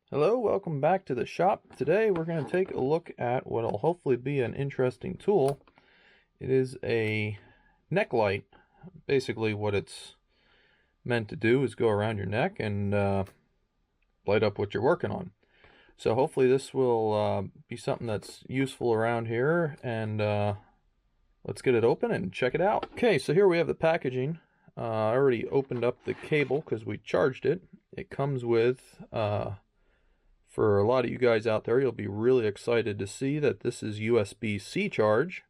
Hello, welcome back to the shop. Today we're going to take a look at what will hopefully be an interesting tool. It is a neck light. Basically what it's meant to do is go around your neck and light up what you're working on. So hopefully this will be something that's useful around here, and let's get it open and check it out. Okay, so here we have the packaging. I already opened up the cable because we charged it. It comes with for a lot of you guys out there, you'll be really excited to see that this is USB-C charge.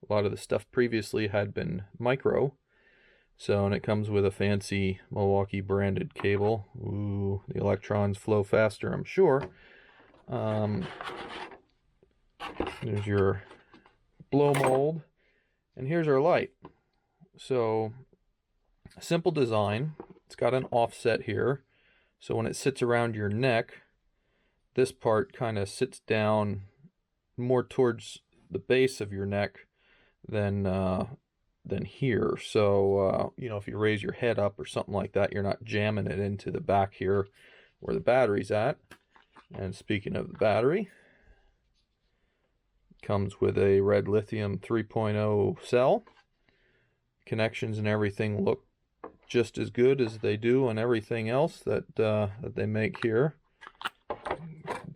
A lot of the stuff previously had been micro. So, and it comes with a fancy Milwaukee branded cable. Ooh, the electrons flow faster, I'm sure. There's your blow mold. And here's our light. So, simple design. It's got an offset here. So when it sits around your neck, this part kind of sits down more towards the base of your neck than here. So you know, if you raise your head up or something like that, you're not jamming it into the back here where the battery's at. And speaking of the battery, it comes with a REDLITHIUM 3.0 cell. Connections and everything look just as good as they do on everything else that they make here.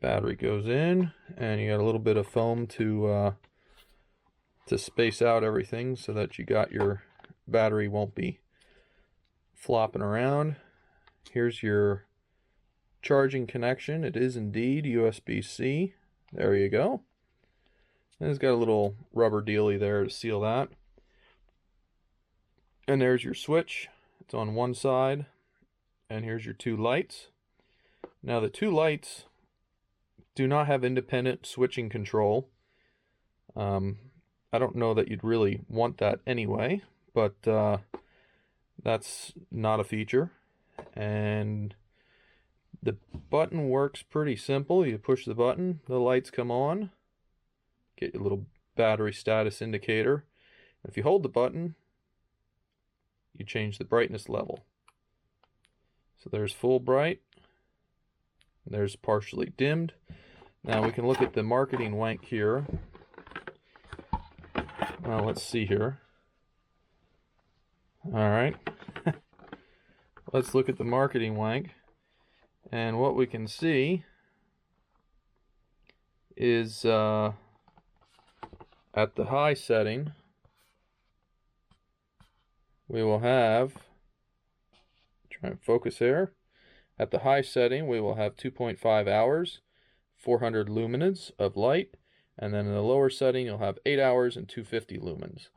Battery goes in, and you got a little bit of foam to space out everything so that you got your battery won't be flopping around. Here's your charging connection. It is indeed USB-C. There you go. And it's got a little rubber dealy there to seal that. And there's your switch. It's on one side, and here's your two lights. Now the two lights do not have independent switching control. I don't know that you'd really want that anyway, but that's not a feature. And the button works pretty simple. You push the button, the lights come on, get your little battery status indicator. If you hold the button, you change the brightness level. So there's full bright, there's partially dimmed. Now we can look at the marketing wank here. Well, let's see here. Alright. Let's look at the marketing wank. And what we can see is at the high setting, we will have, try and focus here. At the high setting, we will have 2.5 hours. 400 lumens of light, and then in the lower setting you'll have 8 hours and 250 lumens.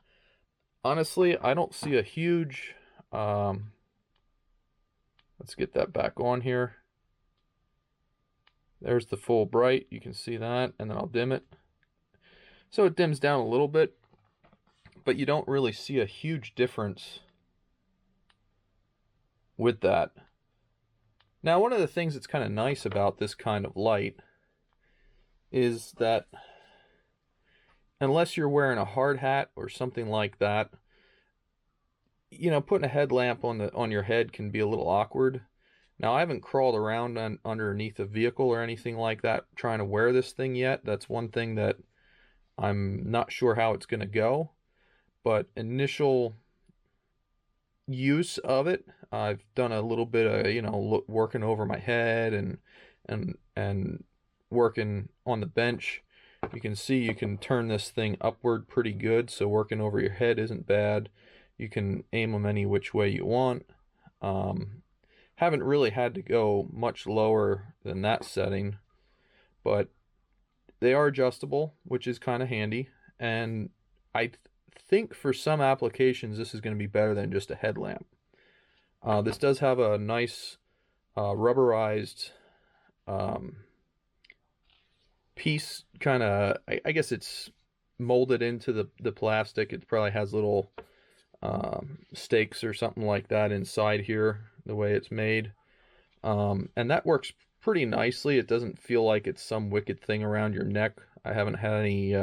Honestly, I don't see a huge let's get that back on here. There's the full bright, you can see that, and then I'll dim it. So it dims down a little bit, but you don't really see a huge difference with that. Now, one of the things that's kind of nice about this kind of light is that unless you're wearing a hard hat or something like that, you know, putting a headlamp on your head can be a little awkward. Now, I haven't crawled around underneath a vehicle or anything like that trying to wear this thing yet. That's one thing that I'm not sure how it's going to go. But initial use of it, I've done a little bit of, you know, working over my head and working on the bench. You can see you can turn this thing upward pretty good, so working over your head isn't bad. You can aim them any which way you want. Haven't really had to go much lower than that setting, but they are adjustable, which is kind of handy. And I think for some applications this is going to be better than just a headlamp. This does have a nice rubberized piece, kind of, I guess it's molded into the plastic. It probably has little stakes or something like that inside here, the way it's made. And that works pretty nicely. It doesn't feel like it's some wicked thing around your neck. I haven't had any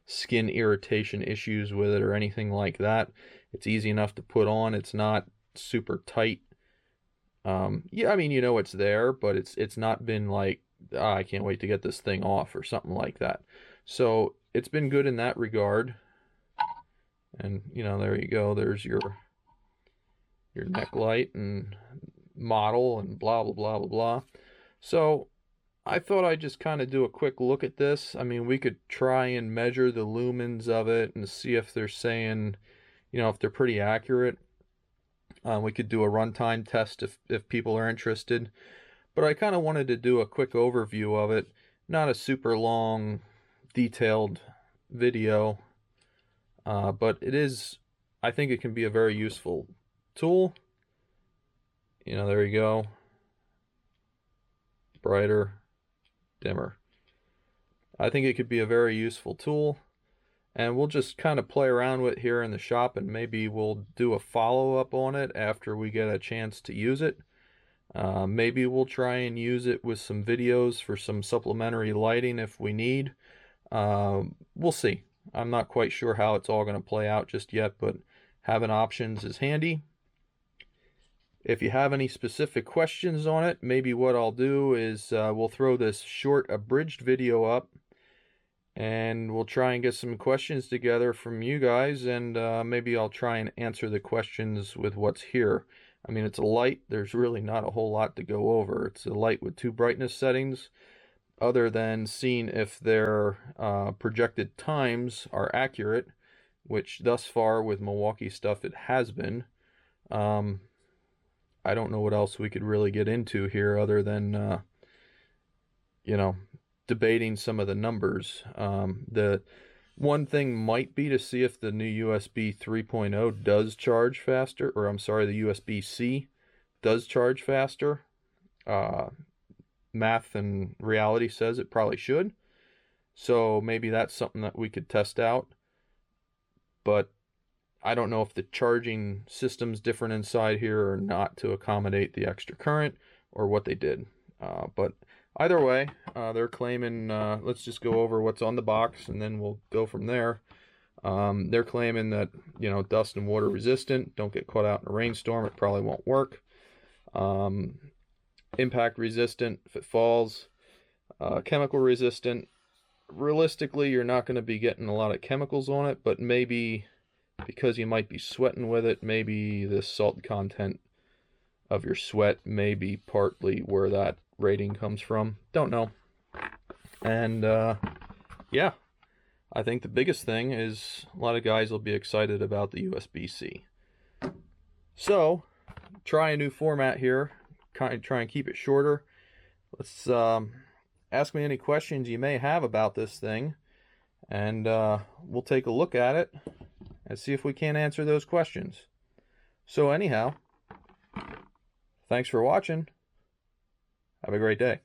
skin irritation issues with it or anything like that. It's easy enough to put on. It's not super tight Yeah, I mean, you know it's there, but it's not been like, "Ah, I can't wait to get this thing off," or something like that. So it's been good in that regard. And you know, there you go. There's your neck light and model and blah blah blah blah blah. So I thought I'd just kind of do a quick look at this. I mean, we could try and measure the lumens of it and see if they're saying, you know, if they're pretty accurate. We could do a runtime test if people are interested. But I kind of wanted to do a quick overview of it, not a super long, detailed video, but it is, I think it can be a very useful tool. You know, there you go. Brighter, dimmer. I think it could be a very useful tool, and we'll just kind of play around with it here in the shop, and maybe we'll do a follow-up on it after we get a chance to use it. Maybe we'll try and use it with some videos for some supplementary lighting if we need. We'll see. I'm not quite sure how it's all going to play out just yet, but having options is handy. If you have any specific questions on it, maybe what I'll do is we'll throw this short abridged video up, and we'll try and get some questions together from you guys, and maybe I'll try and answer the questions with what's here. I mean, it's a light. There's really not a whole lot to go over. It's a light with 2 brightness settings, other than seeing if their projected times are accurate, which thus far with Milwaukee stuff it has been. I don't know what else we could really get into here other than, you know, debating some of the numbers. The one thing might be to see if the new USB 3.0 does charge faster, or I'm sorry, the USB-C does charge faster. Math and reality says it probably should. So maybe that's something that we could test out. But I don't know if the charging system's different inside here or not to accommodate the extra current, or what they did. But either way, they're claiming, let's just go over what's on the box and then we'll go from there. They're claiming that, you know, dust and water resistant, don't get caught out in a rainstorm, it probably won't work. Impact resistant if it falls. Chemical resistant. Realistically, you're not going to be getting a lot of chemicals on it, but maybe because you might be sweating with it, maybe the salt content of your sweat may be partly where that rating comes from. Don't know. And yeah, I think the biggest thing is a lot of guys will be excited about the USB-C. So try a new format here, try and keep it shorter. Let's ask me any questions you may have about this thing, and we'll take a look at it and see if we can't answer those questions. So anyhow, thanks for watching. Have a great day.